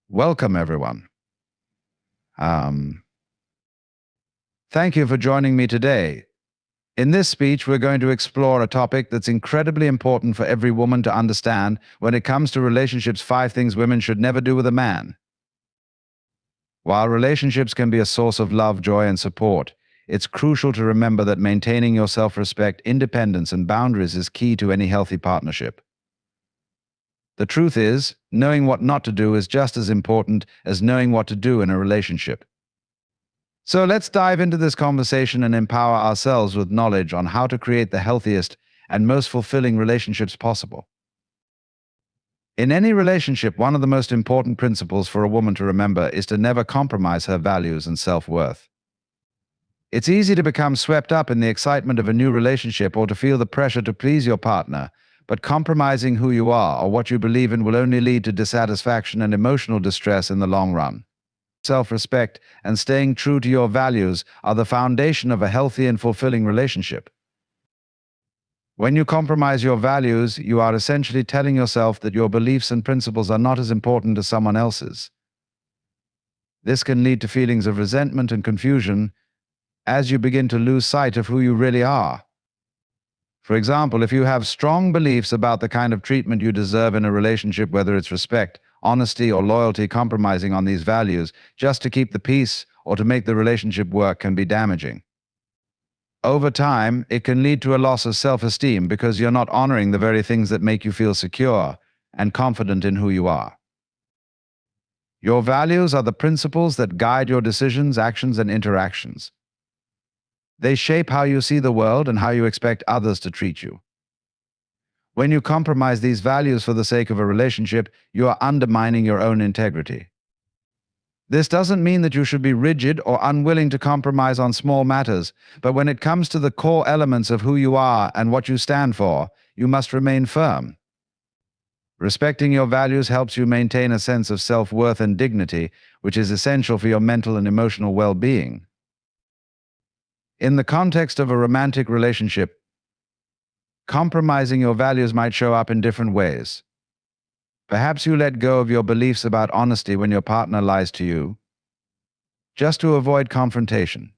Welcome, everyone. Um, Thank you for joining me today. In this speech, we're going to explore a topic that's incredibly important for every woman to understand when it comes to relationships: 5 things women should never do with a man. While relationships can be a source of love, joy, and support, it's crucial to remember that maintaining your self-respect, independence, and boundaries is key to any healthy partnership. The truth is, knowing what not to do is just as important as knowing what to do in a relationship. So let's dive into this conversation and empower ourselves with knowledge on how to create the healthiest and most fulfilling relationships possible. In any relationship, one of the most important principles for a woman to remember is to never compromise her values and self-worth. It's easy to become swept up in the excitement of a new relationship or to feel the pressure to please your partner, but compromising who you are or what you believe in will only lead to dissatisfaction and emotional distress in the long run. Self-respect and staying true to your values are the foundation of a healthy and fulfilling relationship. When you compromise your values, you are essentially telling yourself that your beliefs and principles are not as important as someone else's. This can lead to feelings of resentment and confusion as you begin to lose sight of who you really are. For example, if you have strong beliefs about the kind of treatment you deserve in a relationship, whether it's respect, honesty, or loyalty, compromising on these values just to keep the peace or to make the relationship work can be damaging. Over time, it can lead to a loss of self-esteem because you're not honoring the very things that make you feel secure and confident in who you are. Your values are the principles that guide your decisions, actions, and interactions. They shape how you see the world and how you expect others to treat you. When you compromise these values for the sake of a relationship, you are undermining your own integrity. This doesn't mean that you should be rigid or unwilling to compromise on small matters, but when it comes to the core elements of who you are and what you stand for, you must remain firm. Respecting your values helps you maintain a sense of self-worth and dignity, which is essential for your mental and emotional well-being. In the context of a romantic relationship, compromising your values might show up in different ways. Perhaps you let go of your beliefs about honesty when your partner lies to you, just to avoid confrontation.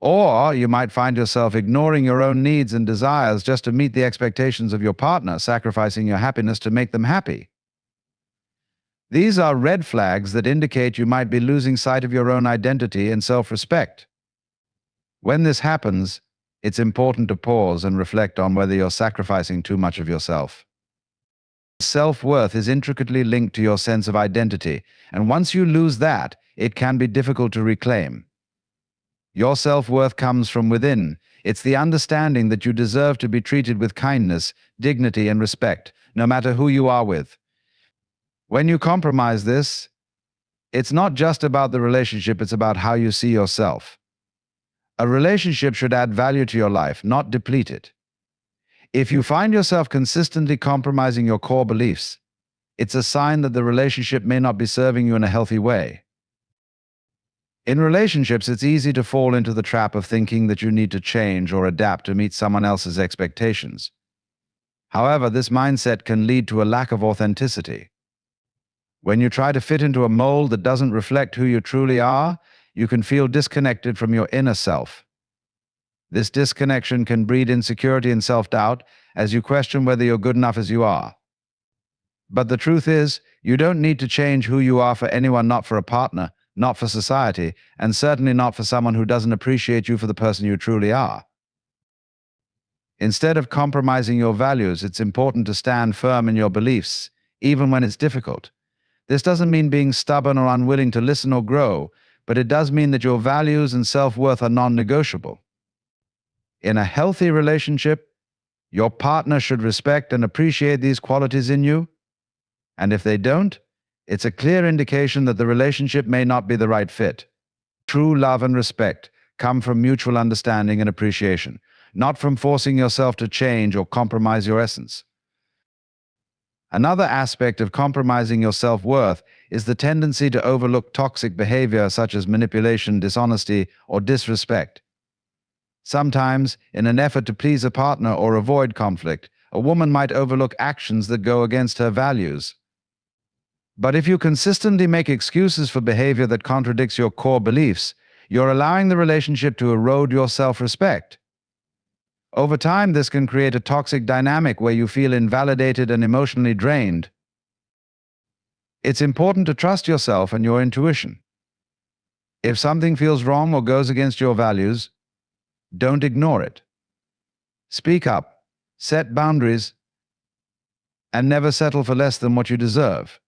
Or you might find yourself ignoring your own needs and desires just to meet the expectations of your partner, sacrificing your happiness to make them happy. These are red flags that indicate you might be losing sight of your own identity and self-respect. When this happens, it's important to pause and reflect on whether you're sacrificing too much of yourself. Self-worth is intricately linked to your sense of identity, and once you lose that, it can be difficult to reclaim. Your self-worth comes from within. It's the understanding that you deserve to be treated with kindness, dignity, and respect, no matter who you are with. When you compromise this, it's not just about the relationship, it's about how you see yourself. A relationship should add value to your life, not deplete it. If you find yourself consistently compromising your core beliefs, it's a sign that the relationship may not be serving you in a healthy way. In relationships, it's easy to fall into the trap of thinking that you need to change or adapt to meet someone else's expectations. However, this mindset can lead to a lack of authenticity. When you try to fit into a mold that doesn't reflect who you truly are, you can feel disconnected from your inner self. This disconnection can breed insecurity and self-doubt as you question whether you're good enough as you are. But the truth is, you don't need to change who you are for anyone, not for a partner, not for society, and certainly not for someone who doesn't appreciate you for the person you truly are. Instead of compromising your values, it's important to stand firm in your beliefs, even when it's difficult. This doesn't mean being stubborn or unwilling to listen or grow, but it does mean that your values and self-worth are non-negotiable. In a healthy relationship, your partner should respect and appreciate these qualities in you, and if they don't, it's a clear indication that the relationship may not be the right fit. True love and respect come from mutual understanding and appreciation, not from forcing yourself to change or compromise your essence. Another aspect of compromising your self-worth is the tendency to overlook toxic behavior such as manipulation, dishonesty, or disrespect. Sometimes, in an effort to please a partner or avoid conflict, a woman might overlook actions that go against her values. But if you consistently make excuses for behavior that contradicts your core beliefs, you're allowing the relationship to erode your self-respect. Over time, this can create a toxic dynamic where you feel invalidated and emotionally drained. It's important to trust yourself and your intuition. If something feels wrong or goes against your values, don't ignore it. Speak up, set boundaries, and never settle for less than what you deserve.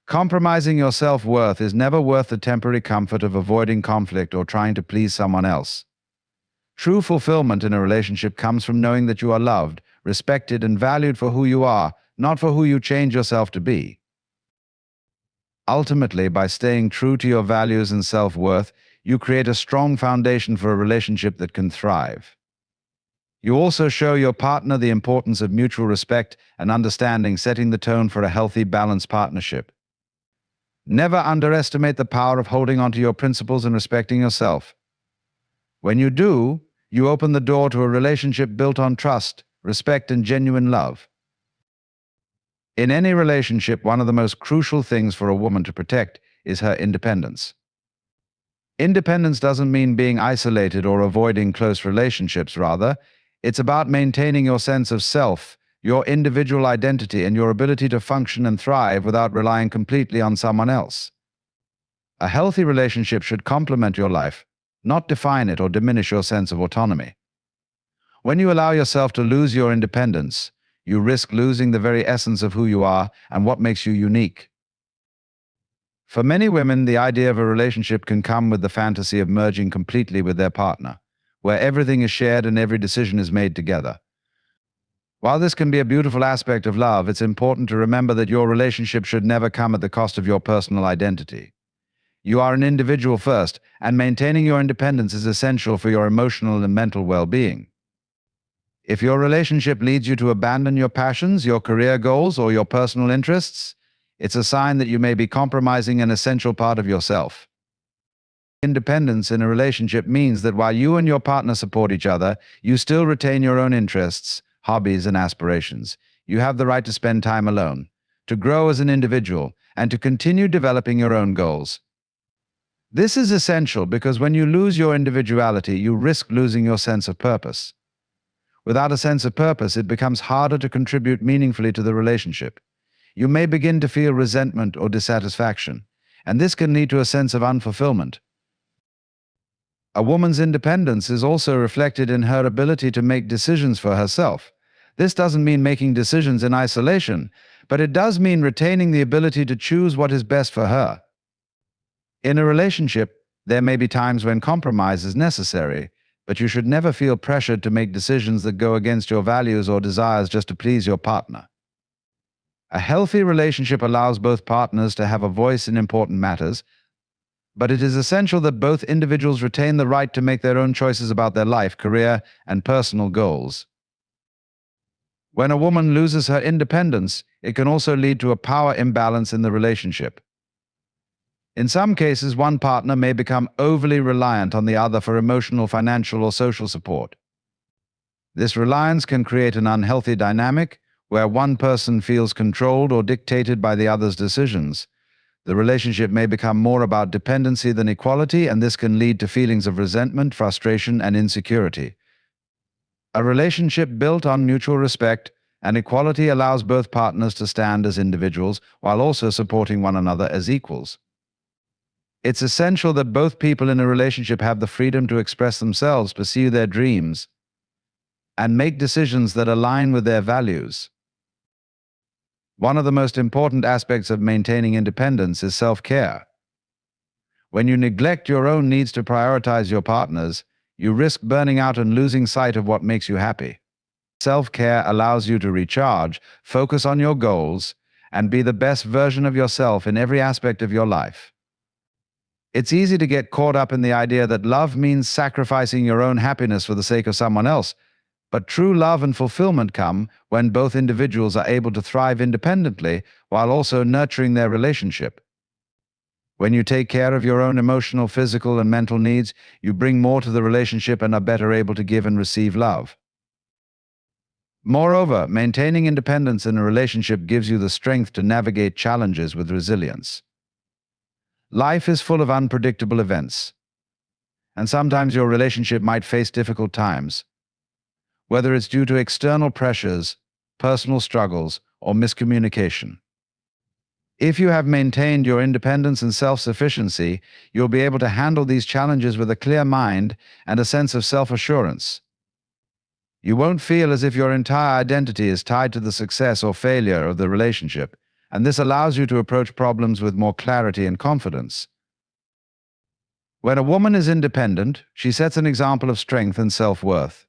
Compromising your self-worth is never worth the temporary comfort of avoiding conflict or trying to please someone else. True fulfillment in a relationship comes from knowing that you are loved, respected, and valued for who you are, not for who you change yourself to be. Ultimately, by staying true to your values and self-worth, you create a strong foundation for a relationship that can thrive. You also show your partner the importance of mutual respect and understanding, setting the tone for a healthy, balanced partnership. Never underestimate the power of holding on to your principles and respecting yourself. When you do, you open the door to a relationship built on trust, respect, and genuine love. In any relationship, one of the most crucial things for a woman to protect is her independence. Independence doesn't mean being isolated or avoiding close relationships. Rather, it's about maintaining your sense of self, your individual identity, and your ability to function and thrive without relying completely on someone else. A healthy relationship should complement your life, not define it or diminish your sense of autonomy. When you allow yourself to lose your independence, you risk losing the very essence of who you are and what makes you unique. For many women, the idea of a relationship can come with the fantasy of merging completely with their partner, where everything is shared and every decision is made together. While this can be a beautiful aspect of love, it's important to remember that your relationship should never come at the cost of your personal identity. You are an individual first, and maintaining your independence is essential for your emotional and mental well-being. If your relationship leads you to abandon your passions, your career goals, or your personal interests, it's a sign that you may be compromising an essential part of yourself. Independence in a relationship means that while you and your partner support each other, you still retain your own interests, hobbies, and aspirations. You have the right to spend time alone, to grow as an individual, and to continue developing your own goals. This is essential because when you lose your individuality, you risk losing your sense of purpose. Without a sense of purpose, it becomes harder to contribute meaningfully to the relationship. You may begin to feel resentment or dissatisfaction, and this can lead to a sense of unfulfillment. A woman's independence is also reflected in her ability to make decisions for herself. This doesn't mean making decisions in isolation, but it does mean retaining the ability to choose what is best for her. In a relationship, there may be times when compromise is necessary, but you should never feel pressured to make decisions that go against your values or desires just to please your partner. A healthy relationship allows both partners to have a voice in important matters, but it is essential that both individuals retain the right to make their own choices about their life, career, and personal goals. When a woman loses her independence, it can also lead to a power imbalance in the relationship. In some cases, one partner may become overly reliant on the other for emotional, financial, or social support. This reliance can create an unhealthy dynamic where one person feels controlled or dictated by the other's decisions. The relationship may become more about dependency than equality, and this can lead to feelings of resentment, frustration, and insecurity. A relationship built on mutual respect and equality allows both partners to stand as individuals while also supporting one another as equals. It's essential that both people in a relationship have the freedom to express themselves, pursue their dreams, and make decisions that align with their values. One of the most important aspects of maintaining independence is self-care. When you neglect your own needs to prioritize your partner's, you risk burning out and losing sight of what makes you happy. Self-care allows you to recharge, focus on your goals, and be the best version of yourself in every aspect of your life. It's easy to get caught up in the idea that love means sacrificing your own happiness for the sake of someone else, but true love and fulfillment come when both individuals are able to thrive independently while also nurturing their relationship. When you take care of your own emotional, physical, and mental needs, you bring more to the relationship and are better able to give and receive love. Moreover, maintaining independence in a relationship gives you the strength to navigate challenges with resilience. Life is full of unpredictable events, and sometimes your relationship might face difficult times, whether it's due to external pressures, personal struggles, or miscommunication. If you have maintained your independence and self-sufficiency, you'll be able to handle these challenges with a clear mind and a sense of self-assurance. You won't feel as if your entire identity is tied to the success or failure of the relationship, and this allows you to approach problems with more clarity and confidence. When a woman is independent, she sets an example of strength and self-worth.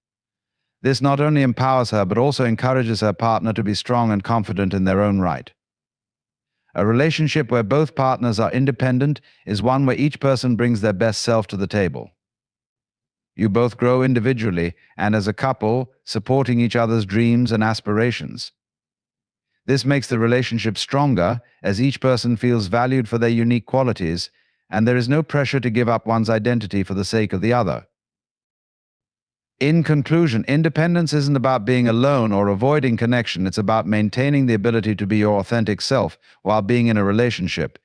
This not only empowers her but also encourages her partner to be strong and confident in their own right. A relationship where both partners are independent is one where each person brings their best self to the table. You both grow individually and as a couple, supporting each other's dreams and aspirations. This makes the relationship stronger as each person feels valued for their unique qualities, and there is no pressure to give up one's identity for the sake of the other. In conclusion, independence isn't about being alone or avoiding connection. It's about maintaining the ability to be your authentic self while being in a relationship.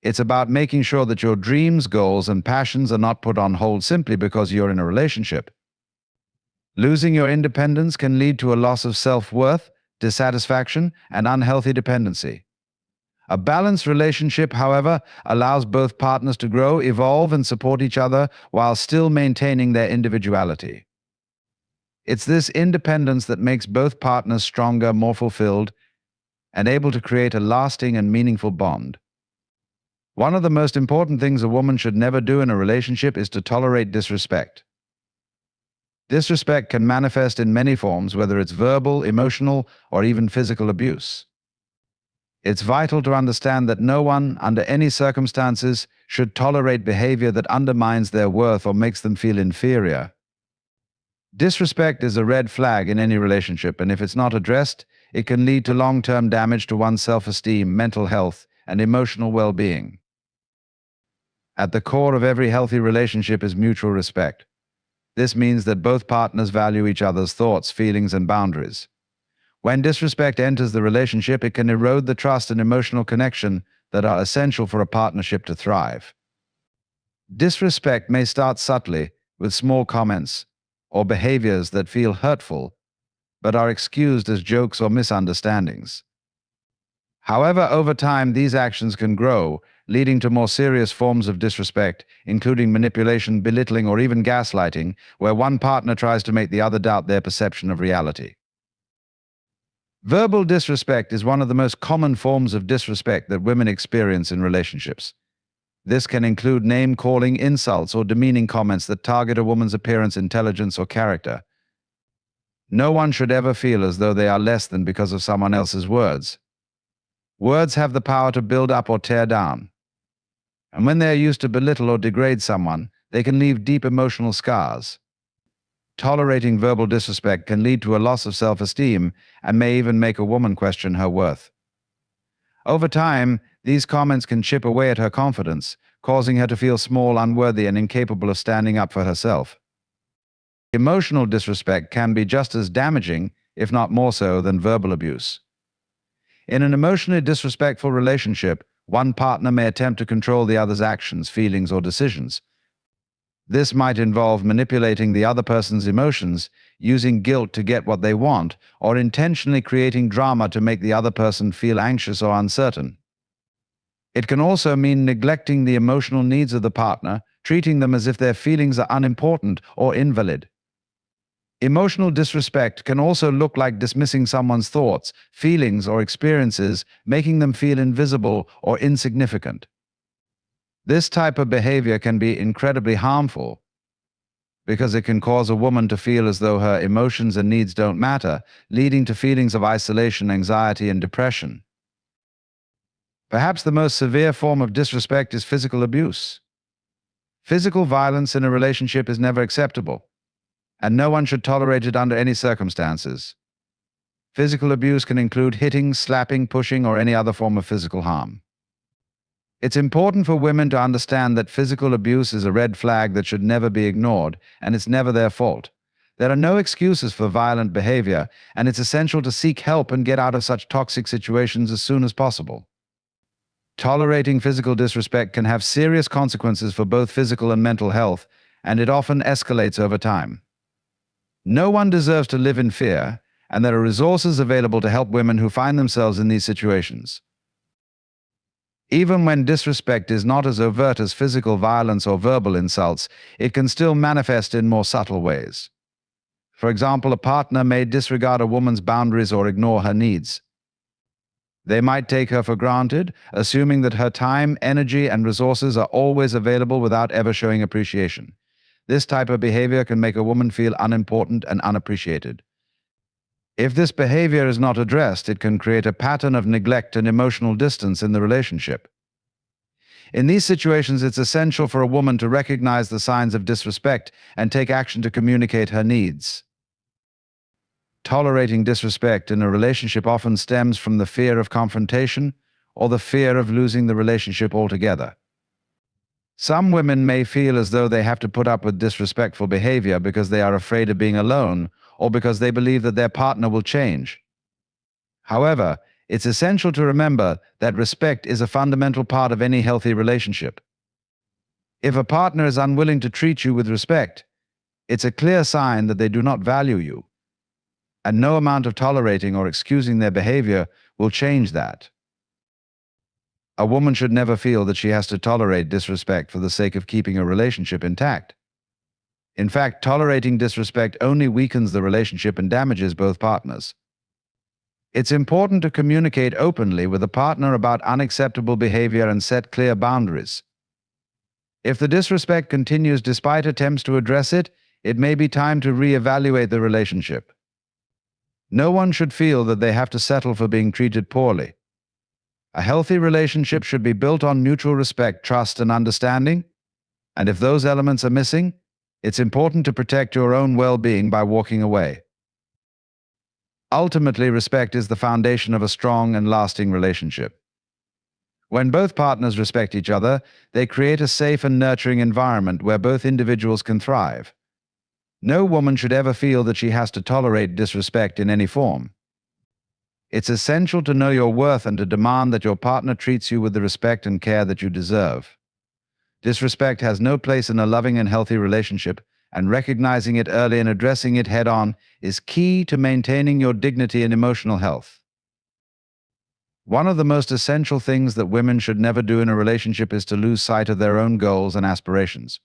It's about making sure that your dreams, goals, and passions are not put on hold simply because you're in a relationship. Losing your independence can lead to a loss of self-worth, dissatisfaction, and unhealthy dependency. A balanced relationship, however, allows both partners to grow, evolve, and support each other while still maintaining their individuality. It's this independence that makes both partners stronger, more fulfilled, and able to create a lasting and meaningful bond. One of the most important things a woman should never do in a relationship is to tolerate disrespect. Disrespect can manifest in many forms, whether it's verbal, emotional, or even physical abuse. It's vital to understand that no one, under any circumstances, should tolerate behavior that undermines their worth or makes them feel inferior. Disrespect is a red flag in any relationship, and if it's not addressed, it can lead to long-term damage to one's self-esteem, mental health, and emotional well-being. At the core of every healthy relationship is mutual respect. This means that both partners value each other's thoughts, feelings, and boundaries. When disrespect enters the relationship, it can erode the trust and emotional connection that are essential for a partnership to thrive. Disrespect may start subtly, with small comments or behaviors that feel hurtful, but are excused as jokes or misunderstandings. However, over time, these actions can grow, leading to more serious forms of disrespect, including manipulation, belittling, or even gaslighting, where one partner tries to make the other doubt their perception of reality. Verbal disrespect is one of the most common forms of disrespect that women experience in relationships. This can include name-calling, insults, or demeaning comments that target a woman's appearance, intelligence, or character. No one should ever feel as though they are less than because of someone else's words. Words have the power to build up or tear down. And when they are used to belittle or degrade someone, they can leave deep emotional scars. Tolerating verbal disrespect can lead to a loss of self-esteem and may even make a woman question her worth. Over time, these comments can chip away at her confidence, causing her to feel small, unworthy, and incapable of standing up for herself. Emotional disrespect can be just as damaging, if not more so, than verbal abuse. In an emotionally disrespectful relationship, one partner may attempt to control the other's actions, feelings, or decisions. This might involve manipulating the other person's emotions, using guilt to get what they want, or intentionally creating drama to make the other person feel anxious or uncertain. It can also mean neglecting the emotional needs of the partner, treating them as if their feelings are unimportant or invalid. Emotional disrespect can also look like dismissing someone's thoughts, feelings, or experiences, making them feel invisible or insignificant. This type of behavior can be incredibly harmful because it can cause a woman to feel as though her emotions and needs don't matter, leading to feelings of isolation, anxiety, and depression. Perhaps the most severe form of disrespect is physical abuse. Physical violence in a relationship is never acceptable, and no one should tolerate it under any circumstances. Physical abuse can include hitting, slapping, pushing, or any other form of physical harm. It's important for women to understand that physical abuse is a red flag that should never be ignored, and it's never their fault. There are no excuses for violent behavior, and it's essential to seek help and get out of such toxic situations as soon as possible. Tolerating physical disrespect can have serious consequences for both physical and mental health, and it often escalates over time. No one deserves to live in fear, and there are resources available to help women who find themselves in these situations. Even when disrespect is not as overt as physical violence or verbal insults, it can still manifest in more subtle ways. For example, a partner may disregard a woman's boundaries or ignore her needs. They might take her for granted, assuming that her time, energy, and resources are always available without ever showing appreciation. This type of behavior can make a woman feel unimportant and unappreciated. If this behavior is not addressed, it can create a pattern of neglect and emotional distance in the relationship. In these situations, it's essential for a woman to recognize the signs of disrespect and take action to communicate her needs. Tolerating disrespect in a relationship often stems from the fear of confrontation or the fear of losing the relationship altogether. Some women may feel as though they have to put up with disrespectful behavior because they are afraid of being alone or because they believe that their partner will change. However, it's essential to remember that respect is a fundamental part of any healthy relationship. If a partner is unwilling to treat you with respect, it's a clear sign that they do not value you, and no amount of tolerating or excusing their behavior will change that. A woman should never feel that she has to tolerate disrespect for the sake of keeping a relationship intact. In fact, tolerating disrespect only weakens the relationship and damages both partners. It's important to communicate openly with a partner about unacceptable behavior and set clear boundaries. If the disrespect continues despite attempts to address it, it may be time to reevaluate the relationship. No one should feel that they have to settle for being treated poorly. A healthy relationship should be built on mutual respect, trust, and understanding. And if those elements are missing, it's important to protect your own well-being by walking away. Ultimately, respect is the foundation of a strong and lasting relationship. When both partners respect each other, they create a safe and nurturing environment where both individuals can thrive. No woman should ever feel that she has to tolerate disrespect in any form. It's essential to know your worth and to demand that your partner treats you with the respect and care that you deserve. Disrespect has no place in a loving and healthy relationship, and recognizing it early and addressing it head-on is key to maintaining your dignity and emotional health. One of the most essential things that women should never do in a relationship is to lose sight of their own goals and aspirations.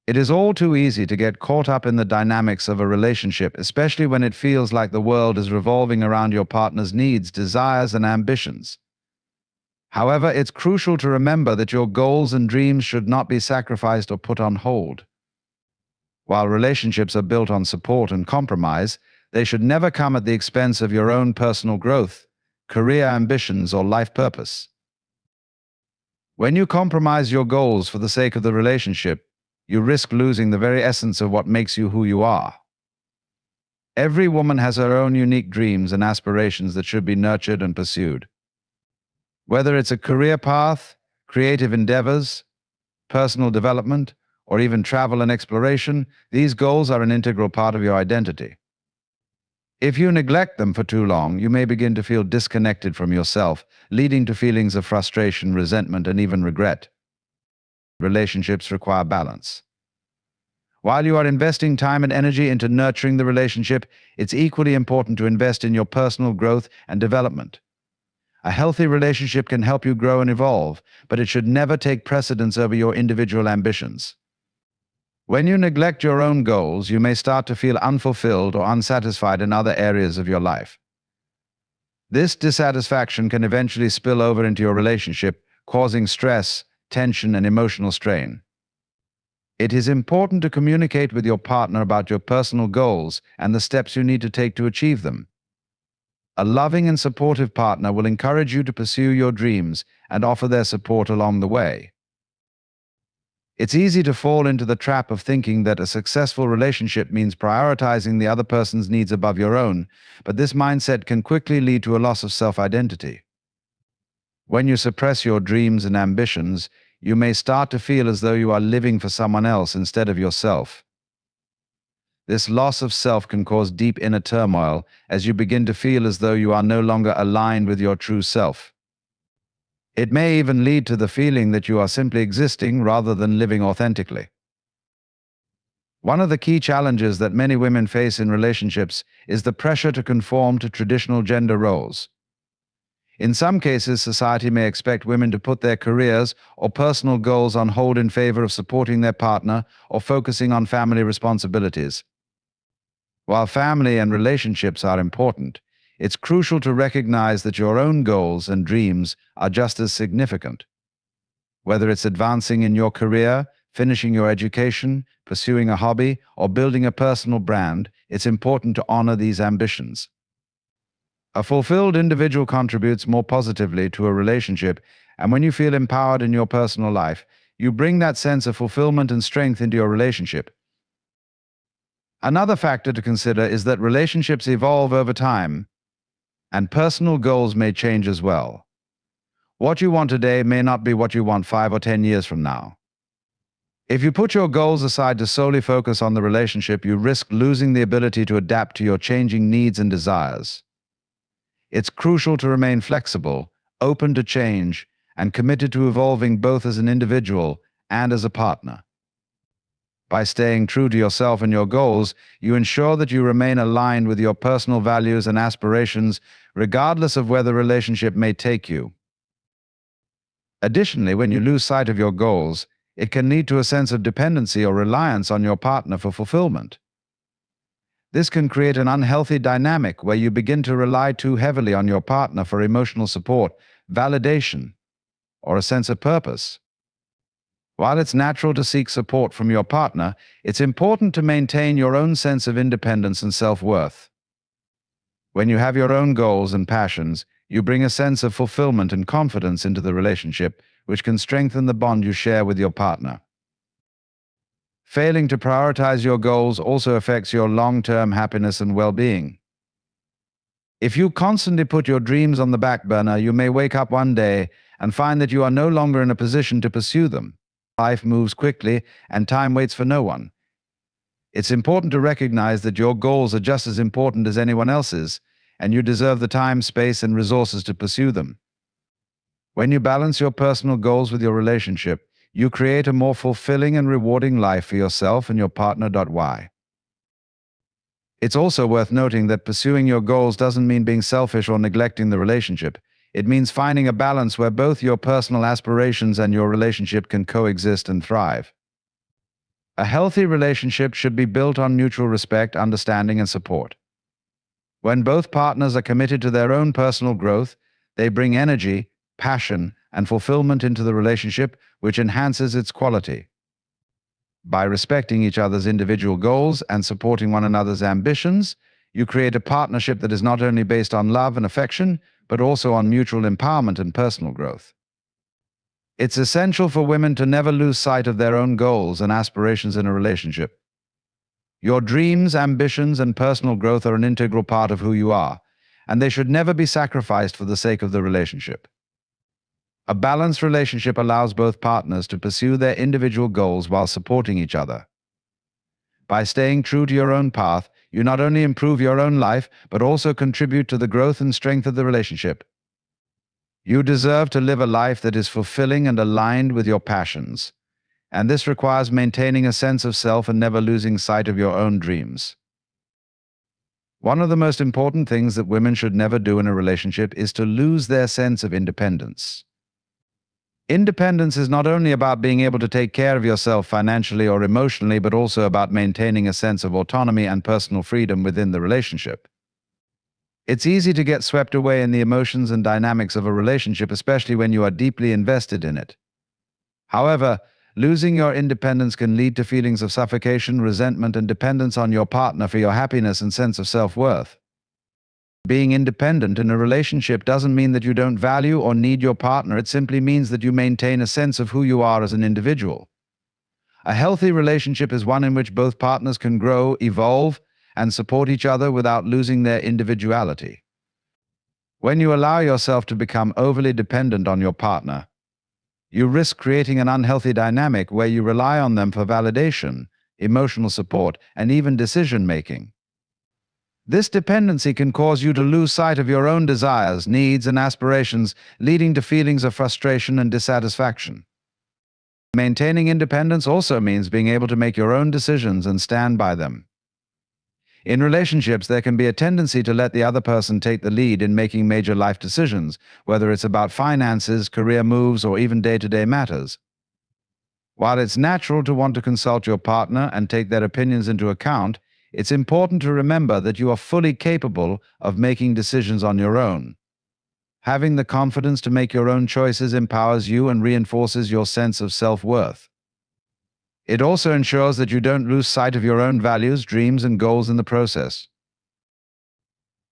It is all too easy to get caught up in the dynamics of a relationship, especially when it feels like the world is revolving around your partner's needs, desires, and ambitions. However, it's crucial to remember that your goals and dreams should not be sacrificed or put on hold. While relationships are built on support and compromise, they should never come at the expense of your own personal growth, career ambitions, or life purpose. When you compromise your goals for the sake of the relationship, you risk losing the very essence of what makes you who you are. Every woman has her own unique dreams and aspirations that should be nurtured and pursued. Whether it's a career path, creative endeavors, personal development, or even travel and exploration, these goals are an integral part of your identity. If you neglect them for too long, you may begin to feel disconnected from yourself, leading to feelings of frustration, resentment, and even regret. Relationships require balance. While you are investing time and energy into nurturing the relationship, it's equally important to invest in your personal growth and development. A healthy relationship can help you grow and evolve, but it should never take precedence over your individual ambitions. When you neglect your own goals, you may start to feel unfulfilled or unsatisfied in other areas of your life. This dissatisfaction can eventually spill over into your relationship, causing stress, tension, and emotional strain. It is important to communicate with your partner about your personal goals and the steps you need to take to achieve them. A loving and supportive partner will encourage you to pursue your dreams and offer their support along the way. It's easy to fall into the trap of thinking that a successful relationship means prioritizing the other person's needs above your own, but this mindset can quickly lead to a loss of self-identity. When you suppress your dreams and ambitions, you may start to feel as though you are living for someone else instead of yourself. This loss of self can cause deep inner turmoil as you begin to feel as though you are no longer aligned with your true self. It may even lead to the feeling that you are simply existing rather than living authentically. One of the key challenges that many women face in relationships is the pressure to conform to traditional gender roles. In some cases, society may expect women to put their careers or personal goals on hold in favor of supporting their partner or focusing on family responsibilities. While family and relationships are important, it's crucial to recognize that your own goals and dreams are just as significant. Whether it's advancing in your career, finishing your education, pursuing a hobby, or building a personal brand, it's important to honor these ambitions. A fulfilled individual contributes more positively to a relationship, and when you feel empowered in your personal life, you bring that sense of fulfillment and strength into your relationship. Another factor to consider is that relationships evolve over time, and personal goals may change as well. What you want today may not be what you want 5 or 10 years from now. If you put your goals aside to solely focus on the relationship, you risk losing the ability to adapt to your changing needs and desires. It's crucial to remain flexible, open to change, and committed to evolving both as an individual and as a partner. By staying true to yourself and your goals, you ensure that you remain aligned with your personal values and aspirations, regardless of where the relationship may take you. Additionally, when you lose sight of your goals, it can lead to a sense of dependency or reliance on your partner for fulfillment. This can create an unhealthy dynamic where you begin to rely too heavily on your partner for emotional support, validation, or a sense of purpose. While it's natural to seek support from your partner, it's important to maintain your own sense of independence and self-worth. When you have your own goals and passions, you bring a sense of fulfillment and confidence into the relationship, which can strengthen the bond you share with your partner. Failing to prioritize your goals also affects your long-term happiness and well-being. If you constantly put your dreams on the back burner, you may wake up one day and find that you are no longer in a position to pursue them. Life moves quickly, and time waits for no one. It's important to recognize that your goals are just as important as anyone else's, and you deserve the time, space, and resources to pursue them. When you balance your personal goals with your relationship, you create a more fulfilling and rewarding life for yourself and your partner. Why? It's also worth noting that pursuing your goals doesn't mean being selfish or neglecting the relationship. It means finding a balance where both your personal aspirations and your relationship can coexist and thrive. A healthy relationship should be built on mutual respect, understanding, and support. When both partners are committed to their own personal growth, they bring energy, passion, and fulfillment into the relationship, which enhances its quality. By respecting each other's individual goals and supporting one another's ambitions, you create a partnership that is not only based on love and affection, but also on mutual empowerment and personal growth. It's essential for women to never lose sight of their own goals and aspirations in a relationship. Your dreams, ambitions, and personal growth are an integral part of who you are, and they should never be sacrificed for the sake of the relationship. A balanced relationship allows both partners to pursue their individual goals while supporting each other. By staying true to your own path, you not only improve your own life, but also contribute to the growth and strength of the relationship. You deserve to live a life that is fulfilling and aligned with your passions, and this requires maintaining a sense of self and never losing sight of your own dreams. One of the most important things that women should never do in a relationship is to lose their sense of independence. Independence is not only about being able to take care of yourself financially or emotionally, but also about maintaining a sense of autonomy and personal freedom within the relationship. It's easy to get swept away in the emotions and dynamics of a relationship, especially when you are deeply invested in it. However, losing your independence can lead to feelings of suffocation, resentment, and dependence on your partner for your happiness and sense of self-worth. Being independent in a relationship doesn't mean that you don't value or need your partner. It simply means that you maintain a sense of who you are as an individual. A healthy relationship is one in which both partners can grow, evolve, and support each other without losing their individuality. When you allow yourself to become overly dependent on your partner, you risk creating an unhealthy dynamic where you rely on them for validation emotional support, and even decision-making. This dependency can cause you to lose sight of your own desires, needs, and aspirations, leading to feelings of frustration and dissatisfaction. Maintaining independence also means being able to make your own decisions and stand by them. In relationships, there can be a tendency to let the other person take the lead in making major life decisions, whether it's about finances, career moves, or even day-to-day matters. While it's natural to want to consult your partner and take their opinions into account, it's important to remember that you are fully capable of making decisions on your own. Having the confidence to make your own choices empowers you and reinforces your sense of self-worth. It also ensures that you don't lose sight of your own values, dreams, and goals in the process.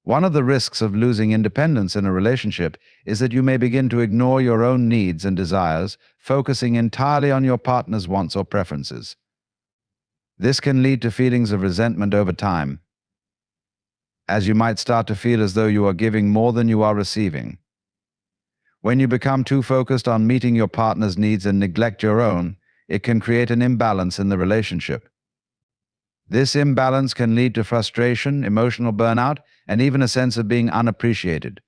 One of the risks of losing independence in a relationship is that you may begin to ignore your own needs and desires, focusing entirely on your partner's wants or preferences. This can lead to feelings of resentment over time, as you might start to feel as though you are giving more than you are receiving. When you become too focused on meeting your partner's needs and neglect your own, it can create an imbalance in the relationship. This imbalance can lead to frustration, emotional burnout, and even a sense of being unappreciated.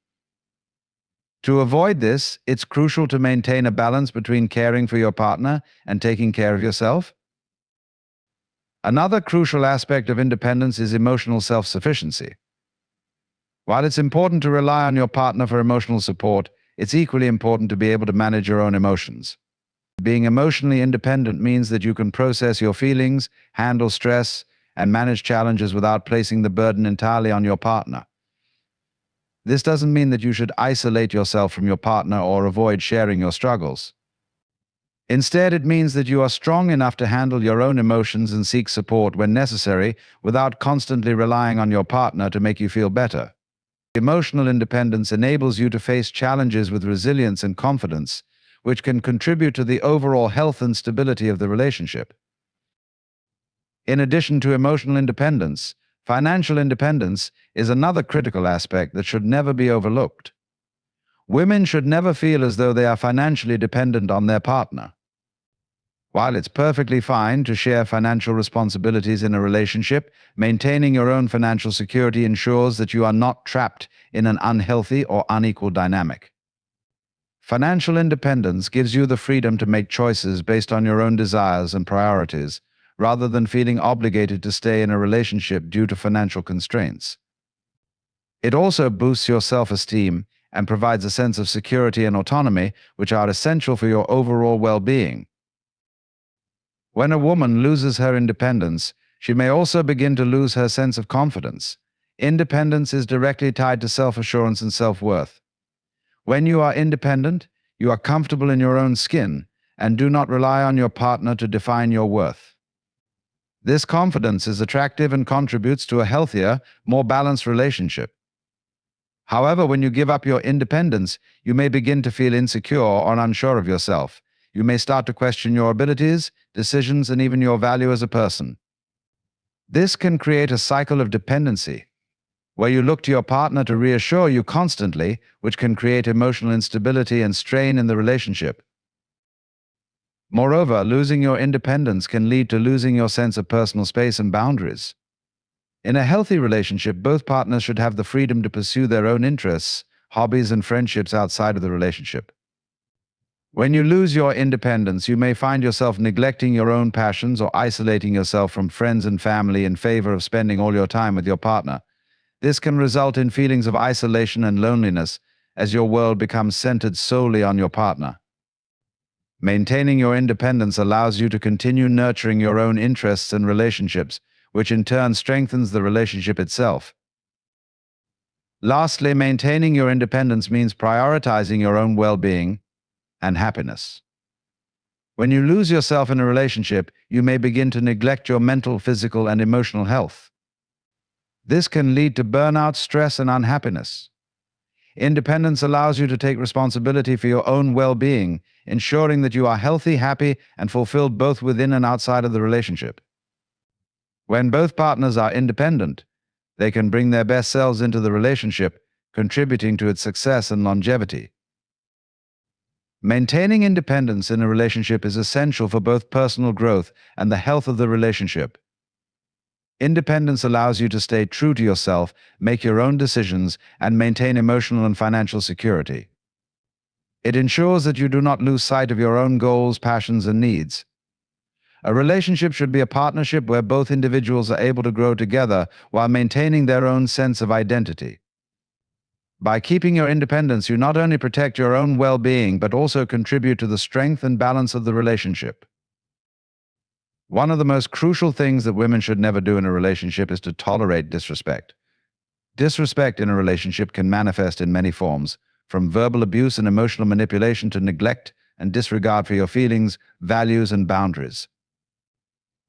To avoid this, it's crucial to maintain a balance between caring for your partner and taking care of yourself. Another crucial aspect of independence is emotional self-sufficiency. While it's important to rely on your partner for emotional support, it's equally important to be able to manage your own emotions. Being emotionally independent means that you can process your feelings, handle stress, and manage challenges without placing the burden entirely on your partner. This doesn't mean that you should isolate yourself from your partner or avoid sharing your struggles. Instead, it means that you are strong enough to handle your own emotions and seek support when necessary without constantly relying on your partner to make you feel better. Emotional independence enables you to face challenges with resilience and confidence, which can contribute to the overall health and stability of the relationship. In addition to emotional independence, financial independence is another critical aspect that should never be overlooked. Women should never feel as though they are financially dependent on their partner. While it's perfectly fine to share financial responsibilities in a relationship, maintaining your own financial security ensures that you are not trapped in an unhealthy or unequal dynamic. Financial independence gives you the freedom to make choices based on your own desires and priorities, rather than feeling obligated to stay in a relationship due to financial constraints. It also boosts your self-esteem and provides a sense of security and autonomy, which are essential for your overall well-being. When a woman loses her independence, she may also begin to lose her sense of confidence. Independence is directly tied to self-assurance and self-worth. When you are independent, you are comfortable in your own skin and do not rely on your partner to define your worth. This confidence is attractive and contributes to a healthier, more balanced relationship. However, when you give up your independence, you may begin to feel insecure or unsure of yourself. You may start to question your abilities, decisions, and even your value as a person. This can create a cycle of dependency, where you look to your partner to reassure you constantly, which can create emotional instability and strain in the relationship. Moreover, losing your independence can lead to losing your sense of personal space and boundaries. In a healthy relationship, both partners should have the freedom to pursue their own interests, hobbies, and friendships outside of the relationship. When you lose your independence, you may find yourself neglecting your own passions or isolating yourself from friends and family in favor of spending all your time with your partner. This can result in feelings of isolation and loneliness as your world becomes centered solely on your partner. Maintaining your independence allows you to continue nurturing your own interests and relationships, which in turn strengthens the relationship itself. Lastly, maintaining your independence means prioritizing your own well-being and happiness. When you lose yourself in a relationship, you may begin to neglect your mental, physical, and emotional health. This can lead to burnout, stress, and unhappiness. Independence allows you to take responsibility for your own well-being, ensuring that you are healthy, happy, and fulfilled both within and outside of the relationship. When both partners are independent, they can bring their best selves into the relationship, contributing to its success and longevity. Maintaining independence in a relationship is essential for both personal growth and the health of the relationship. Independence allows you to stay true to yourself, make your own decisions, and maintain emotional and financial security. It ensures that you do not lose sight of your own goals, passions, and needs. A relationship should be a partnership where both individuals are able to grow together while maintaining their own sense of identity. By keeping your independence, you not only protect your own well-being, but also contribute to the strength and balance of the relationship. One of the most crucial things that women should never do in a relationship is to tolerate disrespect. Disrespect in a relationship can manifest in many forms, from verbal abuse and emotional manipulation to neglect and disregard for your feelings, values, and boundaries.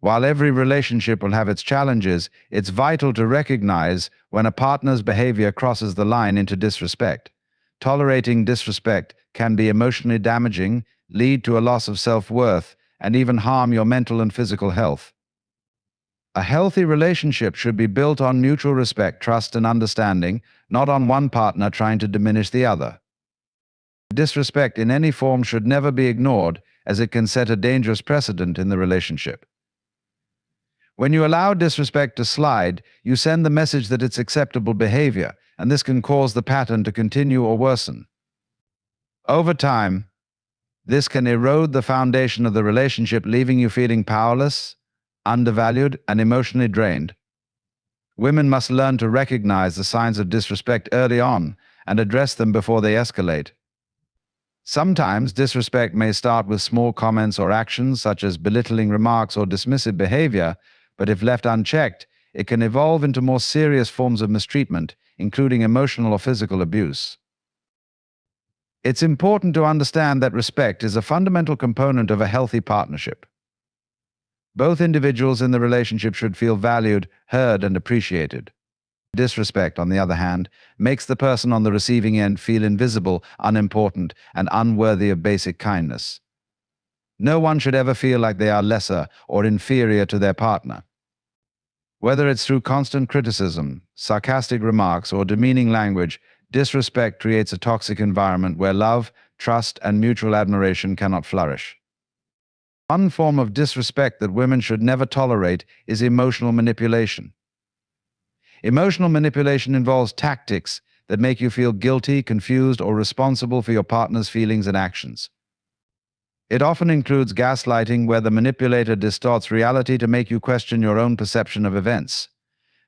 While every relationship will have its challenges, it's vital to recognize when a partner's behavior crosses the line into disrespect. Tolerating disrespect can be emotionally damaging, lead to a loss of self-worth, and even harm your mental and physical health. A healthy relationship should be built on mutual respect, trust, and understanding, not on one partner trying to diminish the other. Disrespect in any form should never be ignored, as it can set a dangerous precedent in the relationship. When you allow disrespect to slide, you send the message that it's acceptable behavior, and this can cause the pattern to continue or worsen. Over time, this can erode the foundation of the relationship, leaving you feeling powerless, undervalued, and emotionally drained. Women must learn to recognize the signs of disrespect early on and address them before they escalate. Sometimes disrespect may start with small comments or actions, such as belittling remarks or dismissive behavior, but if left unchecked, it can evolve into more serious forms of mistreatment, including emotional or physical abuse. It's important to understand that respect is a fundamental component of a healthy partnership. Both individuals in the relationship should feel valued, heard, and appreciated. Disrespect, on the other hand, makes the person on the receiving end feel invisible, unimportant, and unworthy of basic kindness. No one should ever feel like they are lesser or inferior to their partner. Whether it's through constant criticism, sarcastic remarks, or demeaning language, disrespect creates a toxic environment where love, trust, and mutual admiration cannot flourish. One form of disrespect that women should never tolerate is emotional manipulation. Emotional manipulation involves tactics that make you feel guilty, confused, or responsible for your partner's feelings and actions. It often includes gaslighting, where the manipulator distorts reality to make you question your own perception of events.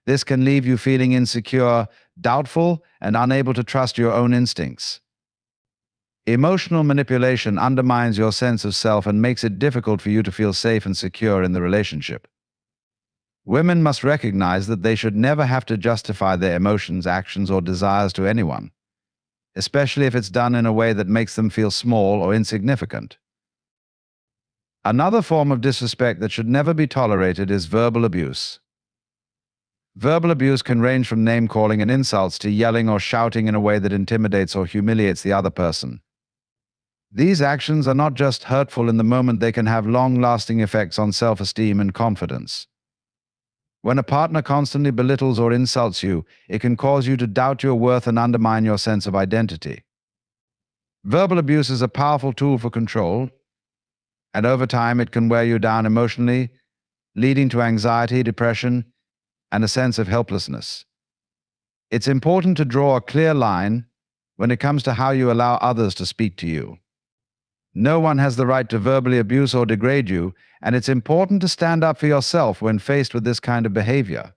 This can leave you feeling insecure, doubtful, and unable to trust your own instincts. Emotional manipulation undermines your sense of self and makes it difficult for you to feel safe and secure in the relationship. Women must recognize that they should never have to justify their emotions, actions, or desires to anyone, especially if it's done in a way that makes them feel small or insignificant. Another form of disrespect that should never be tolerated is verbal abuse. Verbal abuse can range from name-calling and insults to yelling or shouting in a way that intimidates or humiliates the other person. These actions are not just hurtful in the moment, they can have long-lasting effects on self-esteem and confidence. When a partner constantly belittles or insults you, it can cause you to doubt your worth and undermine your sense of identity. Verbal abuse is a powerful tool for control, and over time it can wear you down emotionally, leading to anxiety, depression, and a sense of helplessness. It's important to draw a clear line when it comes to how you allow others to speak to you. No one has the right to verbally abuse or degrade you, and it's important to stand up for yourself when faced with this kind of behavior.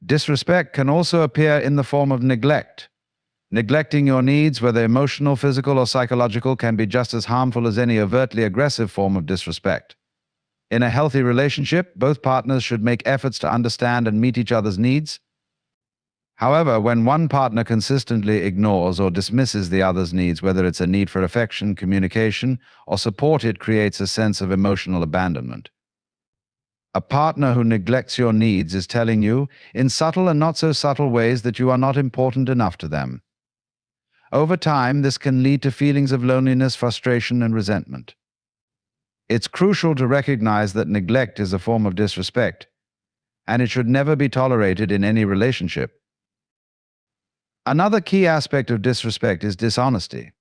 Disrespect can also appear in the form of neglect. Neglecting your needs, whether emotional, physical, or psychological, can be just as harmful as any overtly aggressive form of disrespect. In a healthy relationship, both partners should make efforts to understand and meet each other's needs. However, when one partner consistently ignores or dismisses the other's needs, whether it's a need for affection, communication, or support, it creates a sense of emotional abandonment. A partner who neglects your needs is telling you, in subtle and not so subtle ways, that you are not important enough to them. Over time, this can lead to feelings of loneliness, frustration, and resentment. It's crucial to recognize that neglect is a form of disrespect, and it should never be tolerated in any relationship. Another key aspect of disrespect is dishonesty.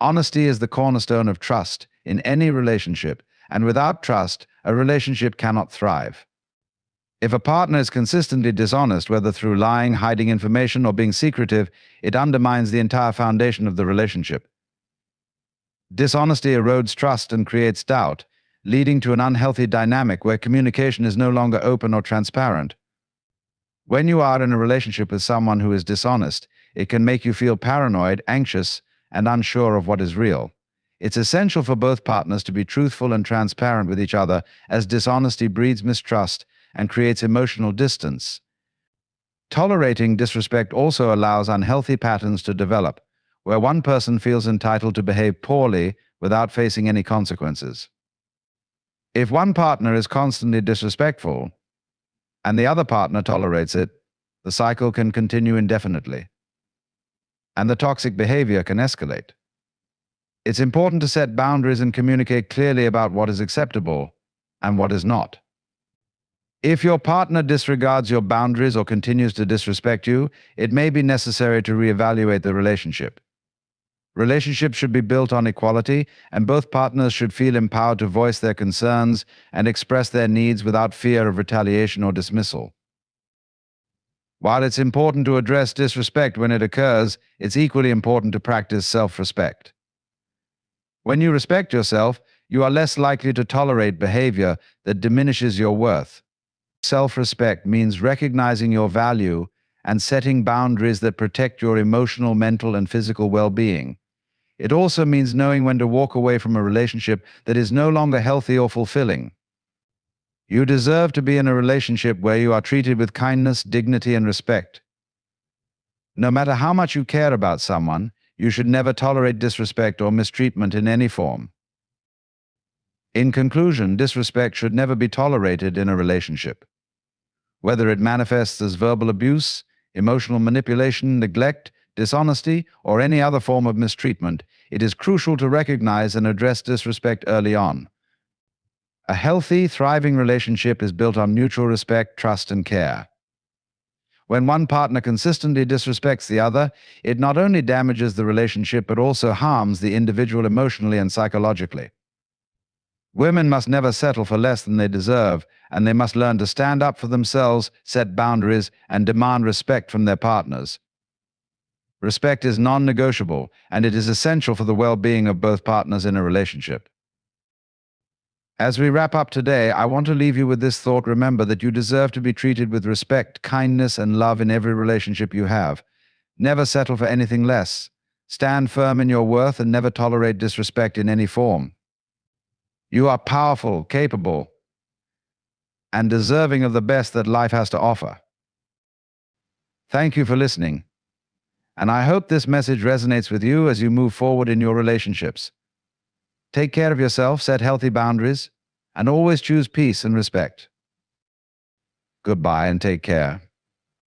Honesty is the cornerstone of trust in any relationship, and without trust, a relationship cannot thrive. If a partner is consistently dishonest, whether through lying, hiding information, or being secretive, it undermines the entire foundation of the relationship. Dishonesty erodes trust and creates doubt, leading to an unhealthy dynamic where communication is no longer open or transparent. When you are in a relationship with someone who is dishonest, it can make you feel paranoid, anxious, and unsure of what is real. It's essential for both partners to be truthful and transparent with each other, as dishonesty breeds mistrust and creates emotional distance. Tolerating disrespect also allows unhealthy patterns to develop, where one person feels entitled to behave poorly without facing any consequences. If one partner is constantly disrespectful and the other partner tolerates it, the cycle can continue indefinitely, and the toxic behavior can escalate. It's important to set boundaries and communicate clearly about what is acceptable and what is not. If your partner disregards your boundaries or continues to disrespect you, it may be necessary to reevaluate the relationship. Relationships should be built on equality, and both partners should feel empowered to voice their concerns and express their needs without fear of retaliation or dismissal. While it's important to address disrespect when it occurs, it's equally important to practice self-respect. When you respect yourself, you are less likely to tolerate behavior that diminishes your worth. Self-respect means recognizing your value and setting boundaries that protect your emotional, mental, and physical well-being. It also means knowing when to walk away from a relationship that is no longer healthy or fulfilling. You deserve to be in a relationship where you are treated with kindness, dignity, and respect. No matter how much you care about someone, you should never tolerate disrespect or mistreatment in any form. In conclusion, disrespect should never be tolerated in a relationship. Whether it manifests as verbal abuse, emotional manipulation, neglect, dishonesty, or any other form of mistreatment, it is crucial to recognize and address disrespect early on. A healthy, thriving relationship is built on mutual respect, trust, and care. When one partner consistently disrespects the other, it not only damages the relationship but also harms the individual emotionally and psychologically. Women must never settle for less than they deserve, and they must learn to stand up for themselves, set boundaries, and demand respect from their partners. Respect is non-negotiable, and it is essential for the well-being of both partners in a relationship. As we wrap up today, I want to leave you with this thought. Remember that you deserve to be treated with respect, kindness, and love in every relationship you have. Never settle for anything less. Stand firm in your worth and never tolerate disrespect in any form. You are powerful, capable, and deserving of the best that life has to offer. Thank you for listening, and I hope this message resonates with you as you move forward in your relationships. Take care of yourself, set healthy boundaries, and always choose peace and respect. Goodbye and take care.